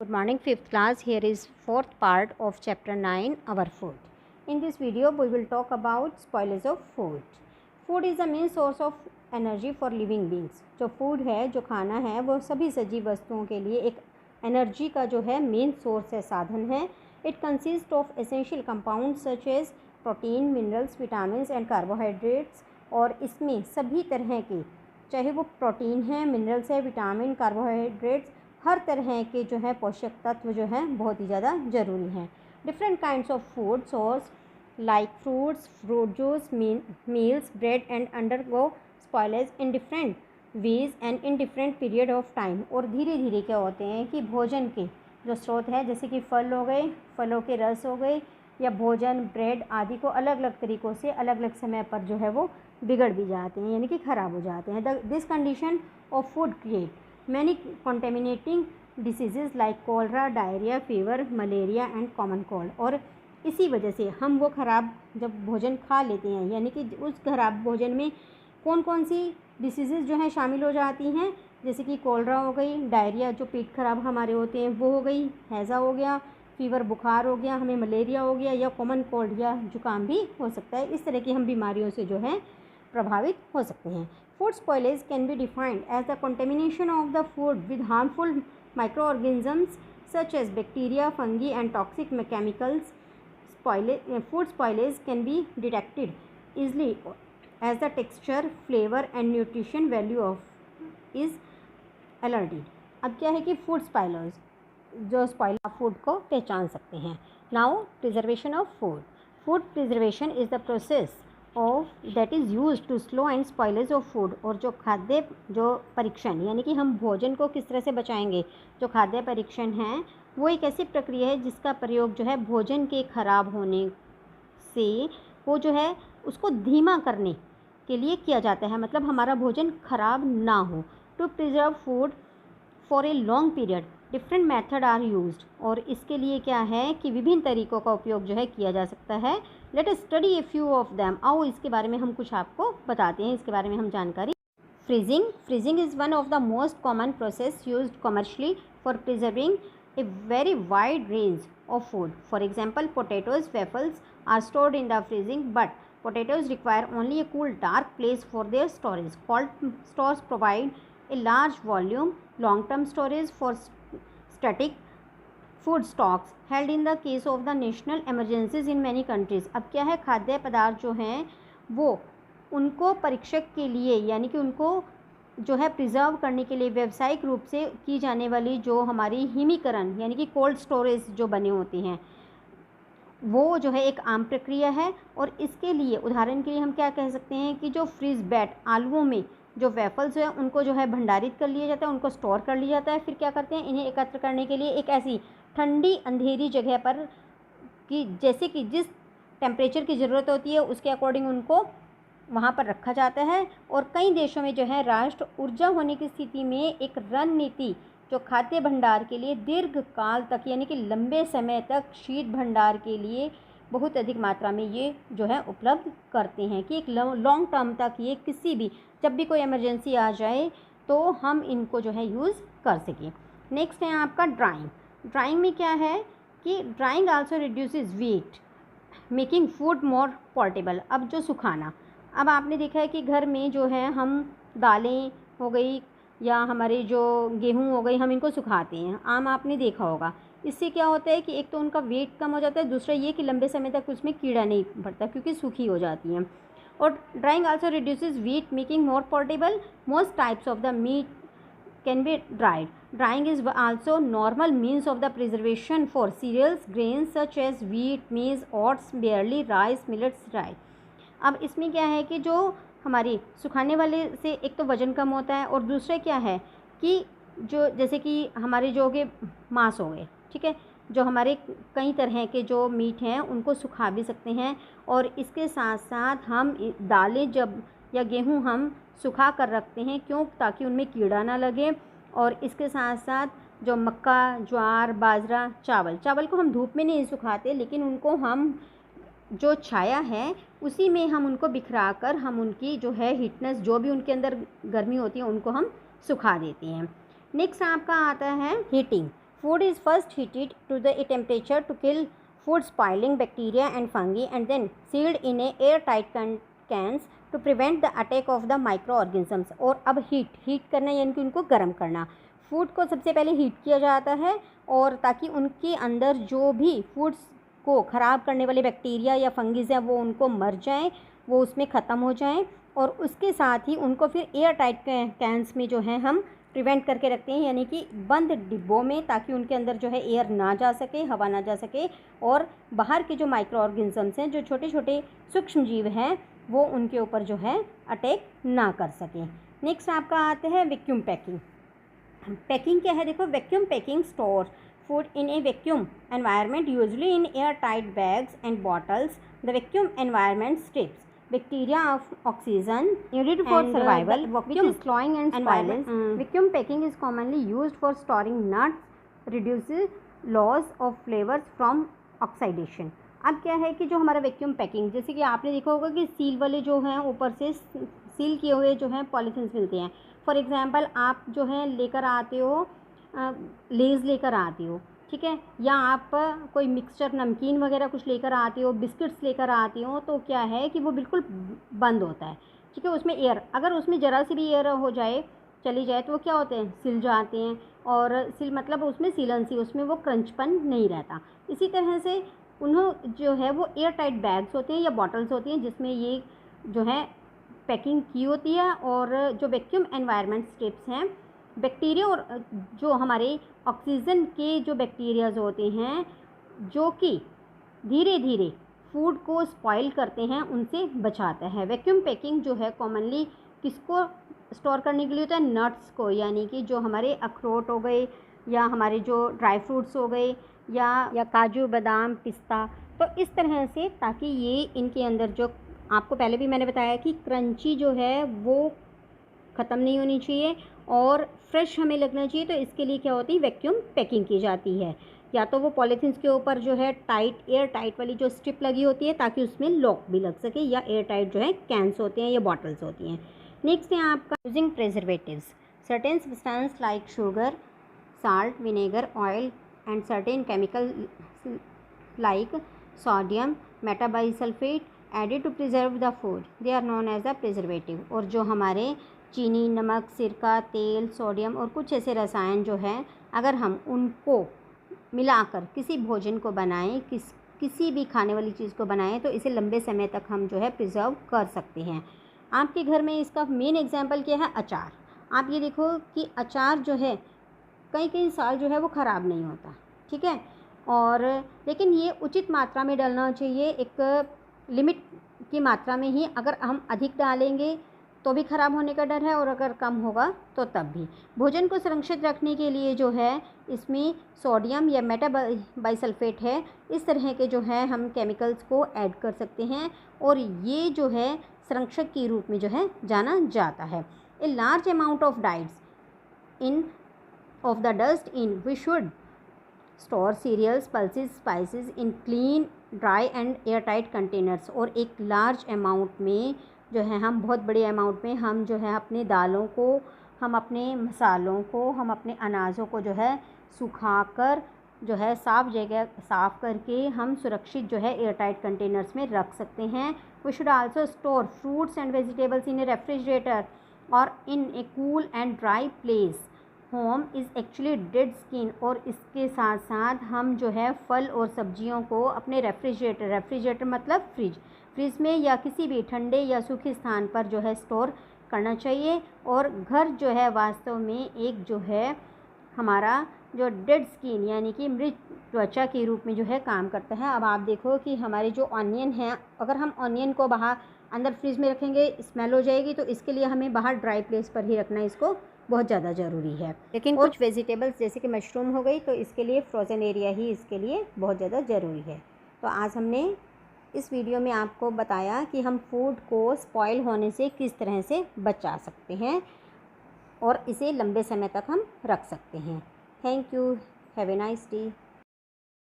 Good morning, 5th class. Here is 4th part of chapter 9, our food. In this video, we will talk about spoilage of food. Food is the main source of energy for living beings. जो food है, जो खाना है, वो सभी सजीव वस्तुओं के लिए एक एनर्जी का जो है मेन सोर्स है, साधन है. It consists of essential compounds such as protein, minerals, vitamins and carbohydrates. और इसमें सभी तरह के, चाहे वो प्रोटीन है, मिनरल्स है, विटामिन, कार्बोहाइड्रेट्स, हर तरह के जो है पोषक तत्व जो हैं बहुत ही ज़्यादा ज़रूरी हैं. Different kinds of food source like fruits, fruit juice, meals, bread and undergo spoilage in different ways and in different period of time. और धीरे धीरे क्या होते हैं कि भोजन के जो स्रोत है, जैसे कि फल हो गए, फलों के रस हो गए, या भोजन, ब्रेड आदि को अलग अलग तरीक़ों से अलग अलग समय पर जो है वो बिगड़ भी जाते हैं, यानी कि ख़राब हो जाते हैं. This condition of food create many contaminating disease like cholera, diarrhoea, fever, malaria and common cold. और इसी वजह से हम वो ख़राब जब भोजन खा लेते हैं, यानी कि उस ख़राब भोजन में कौन कौन सी डिसीज़ जो हैं शामिल हो जाती हैं, जैसे कि कोलरा हो गई, डायरिया जो पेट खराब हमारे होते हैं वो हो गई, हैज़ा हो गया, फीवर बुखार हो गया, हमें मलेरिया हो गया, या कॉमन कोल्ड या जुकाम भी हो सकता है. इस तरह की हम बीमारियों से जो है प्रभावित हो सकते हैं. Food spoilage can be defined as the contamination of the food with harmful microorganisms such as bacteria, fungi and toxic chemicals. Food spoilage can be detected easily as the texture, flavor and nutrition value of is alerted. अब क्या है कि food spoilers जो spoiler food को पहचान सकते हैं. Now preservation of food. Food preservation is the process of that is use to slow and spoilage of food. और जो खाद्य जो परीक्षण, यानी कि हम भोजन को किस तरह से बचाएंगे, जो खाद्य परीक्षण है वो एक ऐसी प्रक्रिया है जिसका प्रयोग जो है भोजन के ख़राब होने से वो जो है उसको धीमा करने के लिए किया जाता है, मतलब हमारा भोजन ख़राब ना हो. To preserve food for a long period different method are used. और इसके लिए क्या है कि विभिन्न तरीक़ों का उपयोग जो है किया जा सकता है. Let us study a few of them. आओ इसके बारे में हम कुछ आपको बताते हैं, इसके बारे में हम जानकारी. Freezing is one of the most common process used commercially for preserving a very wide range of food. For example potatoes, waffles are stored in the freezing, but potatoes require only a cool dark place for their storage. Cold stores provide a large volume. Long-term storage for static food stocks held in the case of the national emergencies in many countries. अब क्या है, खाद्य पदार्थ जो हैं वो उनको परीक्षक के लिए, यानी कि उनको जो है प्रिजर्व करने के लिए व्यावसायिक रूप से की जाने वाली जो हमारी हिमीकरण यानी कि कोल्ड स्टोरेज जो बने होते हैं वो जो है एक आम प्रक्रिया है. और इसके लिए उदाहरण के लिए हम क्या कह सकते हैं कि जो फ्रीज बैट आलुओं में जो वेफल्स है उनको जो है भंडारित कर लिया जाता है, उनको स्टोर कर लिया जाता है. फिर क्या करते हैं, इन्हें एकत्र करने के लिए एक ऐसी ठंडी अंधेरी जगह पर कि जैसे कि जिस टेम्परेचर की ज़रूरत होती है उसके अकॉर्डिंग उनको वहाँ पर रखा जाता है. और कई देशों में जो है राष्ट्र ऊर्जा होने की स्थिति में एक रणनीति जो खाद्य भंडार के लिए दीर्घ काल तक यानी कि लंबे समय तक शीत भंडार के लिए बहुत अधिक मात्रा में ये जो है उपलब्ध करते हैं कि एक लॉन्ग टर्म तक ये किसी भी जब भी कोई इमरजेंसी आ जाए तो हम इनको जो है यूज़ कर सकें. नेक्स्ट है आपका ड्राइंग. ड्राइंग में क्या है कि drying also reduces weight making food more portable. अब जो सुखाना, अब आपने देखा है कि घर में जो है हम दालें हो गई या हमारे जो गेहूँ हो गई हम इनको सुखाते हैं, आम आपने देखा होगा. इससे क्या होता है कि एक तो उनका वेट कम हो जाता है, दूसरा ये कि लंबे समय तक उसमें कीड़ा नहीं पड़ता क्योंकि सूखी हो जाती हैं. और drying also reduces weight making more portable. Most types of the meat can be dried. Drying is also normal means of the preservation for cereals grains such as wheat, maize, oats, barley, rice, millets, rye. अब इसमें क्या है कि जो हमारी सुखाने वाले से एक तो वज़न कम होता है और दूसरा क्या है कि जो जैसे कि हमारे जो के मांस हो गए, ठीक है, जो हमारे कई तरह के जो मीट हैं उनको सुखा भी सकते हैं. और इसके साथ साथ हम दालें जब या गेहूं हम सुखा कर रखते हैं, क्यों, ताकि उनमें कीड़ा ना लगे. और इसके साथ साथ जो मक्का, ज्वार, बाजरा, चावल को हम धूप में नहीं सुखाते, लेकिन उनको हम जो छाया है उसी में हम उनको बिखरा कर हम उनकी जो है हीटनेस जो भी उनके अंदर गर्मी होती है उनको हम सुखा देते हैं. नेक्स्ट आपका आता है heating. Food is first heated to the temperature to kill food spoiling bacteria and fungi and then sealed in a airtight cans to prevent the attack of the microorganisms. और अब हीट करना यानी कि उनको गर्म करना। फूड को सबसे पहले हीट किया जाता है और ताकि उनके अंदर जो भी फूड्स को ख़राब करने वाले बैक्टीरिया या फंगीज हैं वो उनको मर जाएं, वो उसमें ख़त्म हो जाएं। और उसके साथ ही उनको फिर एयर टाइट कैंस में जो है हम प्रिवेंट करके रखते हैं, यानी कि बंद डिब्बों में, ताकि उनके अंदर जो है एयर ना जा सके, हवा ना जा सके और बाहर के जो माइक्रो ऑर्गेनिजम्स हैं, जो छोटे छोटे सूक्ष्म जीव हैं, वो उनके ऊपर जो है अटैक ना कर सकें। नेक्स्ट आपका आता है वैक्यूम पैकिंग। पैकिंग क्या है, देखो, vacuum packing store food in a vacuum environment, usually in airtight bags and bottles. The vacuum environment strips bacteria of oxygen needed for survival, which is slowing and spoiling. Vacuum packing is commonly used for storing nuts, reduces loss of flavors from oxidation. अब क्या है कि जो हमारा vacuum packing, जैसे कि आपने देखा होगा कि सील वाले जो हैं ऊपर से सील किए हुए जो हैं पॉलीथीन्स मिलते हैं। फॉर एग्जांपल आप जो है लेकर आते हो लेज़ लेकर आती हो, ठीक है, या आप कोई मिक्सचर नमकीन वगैरह कुछ लेकर आती हो, बिस्किट्स लेकर आती हो, तो क्या है कि वो बिल्कुल बंद होता है, ठीक है। उसमें एयर, अगर उसमें ज़रा सी भी एयर हो जाए, चली जाए, तो वो क्या होते हैं, सिल जाते हैं। और सिल मतलब उसमें सीलन सी, उसमें वो क्रंचपन नहीं रहता। इसी तरह से उन्हों जो है वो एयर टाइट बैग्स होते हैं या बॉटल्स होती हैं जिसमें ये जो है पैकिंग की होती है। और जो वैक्यूम एनवायरनमेंट स्ट्रिप्स हैं, बैक्टीरिया और जो हमारे ऑक्सीजन के जो बैक्टीरियाज होते हैं जो कि धीरे धीरे फूड को स्पॉइल करते हैं, उनसे बचाता है। वैक्यूम पैकिंग जो है कॉमनली किसको स्टोर करने के लिए होता है, नट्स को, यानी कि जो हमारे अखरोट हो गए या हमारे जो ड्राई फ्रूट्स हो गए या काजू बादाम पिस्ता, तो इस तरह से, ताकि ये इनके अंदर जो आपको पहले भी मैंने बताया कि क्रंची जो है वो ख़त्म नहीं होनी चाहिए और फ्रेश हमें लगना चाहिए। तो इसके लिए क्या होती है, वैक्यूम पैकिंग की जाती है। या तो वो पॉलीथीन्स के ऊपर जो है टाइट एयर टाइट वाली जो स्ट्रिप लगी होती है ताकि उसमें लॉक भी लग सके, या एयर टाइट जो है कैंस होते हैं या बॉटल्स होती हैं। नेक्स्ट है आपका using preservatives. Certain substance like sugar, salt, vinegar, oil and certain chemical like sodium metabisulphite added to preserve the food, they are known as a preservative. और जो हमारे चीनी, नमक, सिरका, तेल, सोडियम और कुछ ऐसे रसायन जो हैं, अगर हम उनको मिलाकर किसी भोजन को बनाएं, किसी भी खाने वाली चीज़ को बनाएं, तो इसे लंबे समय तक हम जो है प्रिजर्व कर सकते हैं। आपके घर में इसका मेन एग्जाम्पल क्या है, अचार। आप ये देखो कि अचार जो है कई साल जो है वो ख़राब नहीं होता, ठीक है। और लेकिन ये उचित मात्रा में डालना चाहिए, एक लिमिट की मात्रा में ही। अगर हम अधिक डालेंगे तो भी ख़राब होने का डर है, और अगर कम होगा तो तब भी। भोजन को सुरक्षित रखने के लिए जो है इसमें सोडियम या मेटाबाइसल्फेट है, इस तरह के जो है हम केमिकल्स को ऐड कर सकते हैं, और ये जो है संरक्षक के रूप में जो है जाना जाता है। A large amount of diets in of the dust in we should store cereals, pulses, spices in clean, dry and air tight containers. और एक लार्ज अमाउंट में जो है हम, बहुत बड़े अमाउंट में हम जो है अपने दालों को, हम अपने मसालों को, हम अपने अनाजों को जो है सुखाकर जो है साफ़ जगह साफ़ करके हम सुरक्षित जो है एयर टाइट कंटेनर्स में रख सकते हैं। We should also store fruits and vegetables in a refrigerator और in a cool and dry place. Home is actually dead skin. और इसके साथ साथ हम जो है फल और सब्जियों को अपने रेफ्रिजरेटर मतलब फ्रिज में या किसी भी ठंडे या सूखे स्थान पर जो है स्टोर करना चाहिए। और घर जो है वास्तव में एक जो है हमारा जो डेड स्किन यानी कि मृत त्वचा के रूप में जो है काम करता है। अब आप देखो कि हमारे जो ऑनियन हैं, अगर हम ऑनियन को बाहर अंदर फ्रिज में रखेंगे स्मेल हो जाएगी, तो इसके लिए हमें बाहर ड्राई प्लेस पर ही रखना इसको बहुत ज़्यादा ज़रूरी है। लेकिन कुछ वेजिटेबल्स जैसे कि मशरूम हो गई, तो इसके लिए फ्रोज़न एरिया ही इसके लिए बहुत ज़्यादा ज़रूरी है। तो आज हमने इस वीडियो में आपको बताया कि हम फूड को स्पॉइल होने से किस तरह से बचा सकते हैं और इसे लंबे समय तक हम रख सकते हैं। Thank you, have a nice day.